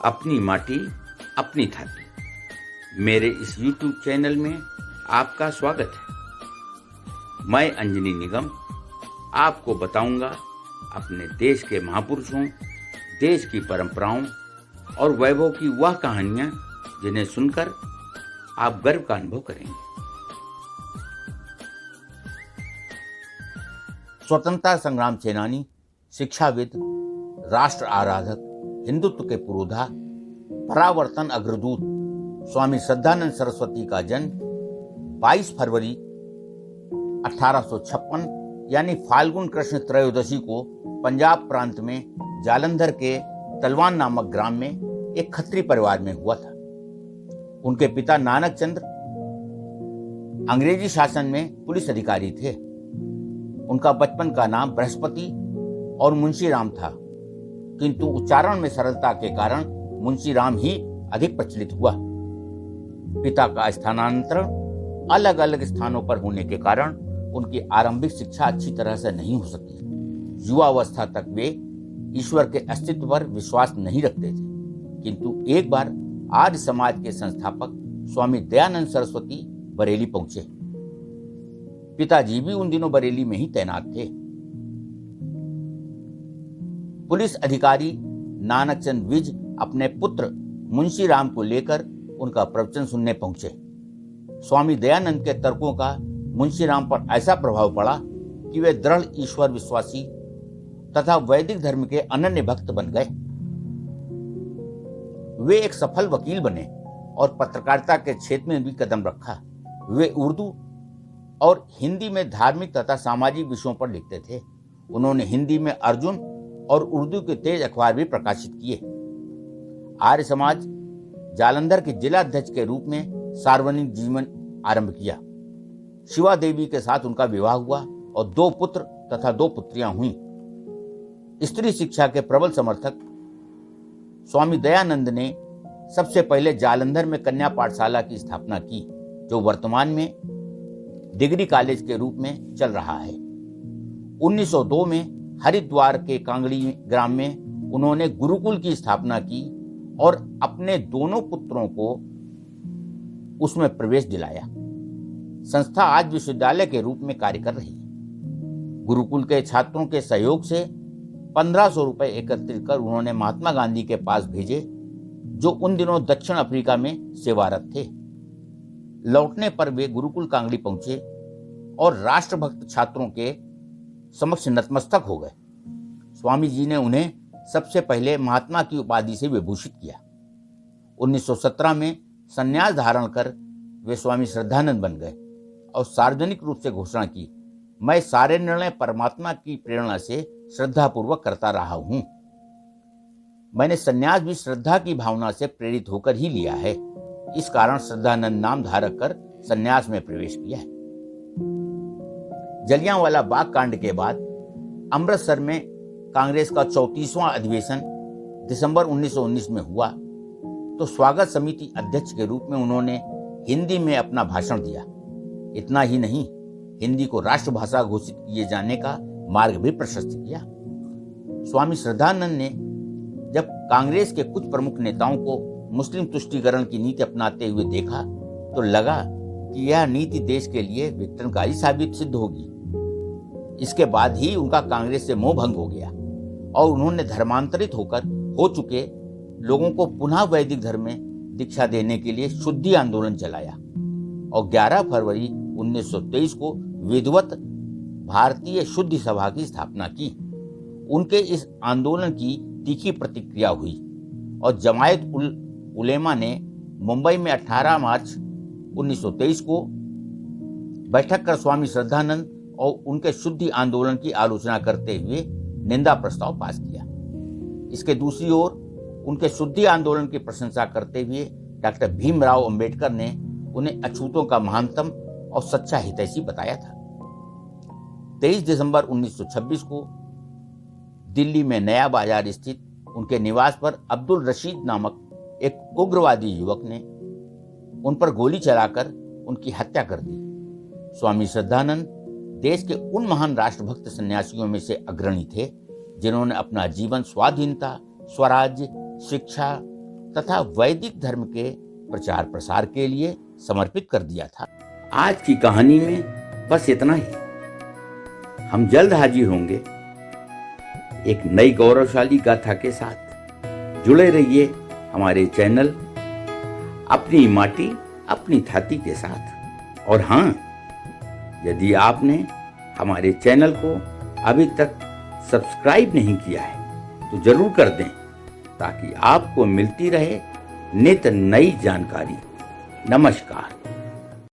अपनी माटी अपनी थाली। मेरे इस YouTube चैनल में आपका स्वागत है। मैं अंजनी निगम आपको बताऊंगा अपने देश के महापुरुषों, देश की परंपराओं और वैभव की वह कहानियां जिन्हें सुनकर आप गर्व का अनुभव करेंगे। स्वतंत्रता संग्राम सेनानी, शिक्षाविद, राष्ट्र आराधक, हिंदुत्व के पुरोधा, परावर्तन अग्रदूत स्वामी श्रद्धानंद सरस्वती का जन्म 22 फरवरी 1856 यानी फाल्गुन कृष्ण त्रयोदशी को पंजाब प्रांत में जालंधर के तलवान नामक ग्राम में एक खत्री परिवार में हुआ था। उनके पिता नानक चंद्र अंग्रेजी शासन में पुलिस अधिकारी थे। उनका बचपन का नाम बृहस्पति और मुंशी राम था, किंतु उच्चारण में सरलता के कारण मुंशी राम ही अधिक प्रचलित हुआ। पिता का स्थानांतरण अलग अलग स्थानों पर होने के कारण उनकी आरंभिक शिक्षा अच्छी तरह से नहीं हो सकी। युवावस्था तक वे ईश्वर के अस्तित्व पर विश्वास नहीं रखते थे, किंतु एक बार आर्य समाज के संस्थापक स्वामी दयानंद सरस्वती बरेली पहुंचे। पिताजी भी उन दिनों बरेली में ही तैनात थे। पुलिस अधिकारी नानक चंद विज अपने पुत्र मुंशी राम को लेकर उनका प्रवचन सुनने पहुंचे। स्वामी दयानंद के तर्कों का मुंशी राम पर ऐसा प्रभाव पड़ा कि वे दृढ़ ईश्वर विश्वासी तथा वैदिक धर्म के अनन्य भक्त बन गए। वे एक सफल वकील बने और पत्रकारिता के क्षेत्र में भी कदम रखा। वे उर्दू और हिंदी में धार्मिक तथा सामाजिक विषयों पर लिखते थे। उन्होंने हिंदी में अर्जुन और उर्दू के तेज अखबार भी प्रकाशित किए। आर्य समाज जालंधर के जिला अध्यक्ष के रूप में सार्वजनिक जीवन आरंभ किया। शिवा देवी के साथ उनका विवाह हुआ और 2 पुत्र तथा 2 पुत्रियां हुईं। स्त्री शिक्षा के प्रबल समर्थक स्वामी दयानंद ने सबसे पहले जालंधर में कन्या पाठशाला की स्थापना की, जो वर्तमान में डिग्री कॉलेज के रूप में चल रहा है। 1902 में हरिद्वार के कांगड़ी ग्राम में उन्होंने गुरुकुल की स्थापना की और अपने दोनों पुत्रों को उसमें प्रवेश दिलाया। संस्था आज विश्वविद्यालय के रूप में कार्य कर रही है। गुरुकुल के छात्रों के सहयोग से 1500 रुपए एकत्रित कर उन्होंने महात्मा गांधी के पास भेजे, जो उन दिनों दक्षिण अफ्रीका में सेवारत थे। लौटने पर वे गुरुकुल कांगड़ी पहुंचे और राष्ट्रभक्त छात्रों के समक्ष नतमस्तक हो गए। स्वामी जी ने उन्हें सबसे पहले महात्मा की उपाधि से विभूषित किया। 1917 में संन्यास धारण कर वे स्वामी श्रद्धानंद बन गए और सार्वजनिक रूप से घोषणा की, मैं सारे निर्णय परमात्मा की प्रेरणा से श्रद्धापूर्वक करता रहा हूं। मैंने संन्यास भी श्रद्धा की भावना से प्रेरित होकर ही लिया है। इस कारण श्रद्धानंद नाम धारक कर संन्यास में प्रवेश किया है। जलियांवाला बाग कांड के बाद अमृतसर में कांग्रेस का 34वां अधिवेशन दिसंबर 1919 में हुआ, तो स्वागत समिति अध्यक्ष के रूप में उन्होंने हिंदी में अपना भाषण दिया। इतना ही नहीं, हिंदी को राष्ट्रभाषा घोषित किए जाने का मार्ग भी प्रशस्त किया। स्वामी श्रद्धानंद ने जब कांग्रेस के कुछ प्रमुख नेताओं को मुस्लिम तुष्टीकरण की नीति अपनाते हुए देखा, तो लगा कि यह नीति देश के लिए विघटनकारी साबित सिद्ध होगी। इसके बाद ही उनका कांग्रेस से मोह भंग हो गया और उन्होंने धर्मांतरित होकर हो चुके लोगों को पुनः वैदिक धर्म में दीक्षा देने के लिए शुद्धि आंदोलन चलाया और 11 फरवरी 1923 को विधिवत भारतीय शुद्धि सभा की स्थापना की। उनके इस आंदोलन की तीखी प्रतिक्रिया हुई और जमायत उलेमा ने मुंबई में 18 मार्च 1923 को बैठक कर स्वामी श्रद्धानंद और उनके शुद्धि आंदोलन की आलोचना करते हुए निंदा प्रस्ताव पास किया। इसके दूसरी ओर उनके शुद्धि आंदोलन की प्रशंसा करते हुए डॉक्टर भीमराव अंबेडकर ने उन्हें अछूतों का महानतम और सच्चा हितैषी बताया था। 23 दिसंबर 1926 को दिल्ली में नया बाजार स्थित उनके निवास पर अब्दुल रशीद नामक एक उग्रवादी युवक ने उन पर गोली चलाकर उनकी हत्या कर दी। स्वामी श्रद्धानंद देश के उन महान राष्ट्रभक्त सन्यासियों में से अग्रणी थे जिन्होंने अपना जीवन स्वाधीनता, स्वराज्य, शिक्षा तथा वैदिक धर्म के प्रचार प्रसार के लिए समर्पित कर दिया था। आज की कहानी में बस इतना ही। हम जल्द हाजिर होंगे एक नई गौरवशाली गाथा के साथ। जुड़े रहिए हमारे चैनल अपनी माटी अपनी थाती के साथ। और हाँ, यदि आपने हमारे चैनल को अभी तक सब्सक्राइब नहीं किया है तो जरूर कर दें, ताकि आपको मिलती रहे नित नई जानकारी। नमस्कार।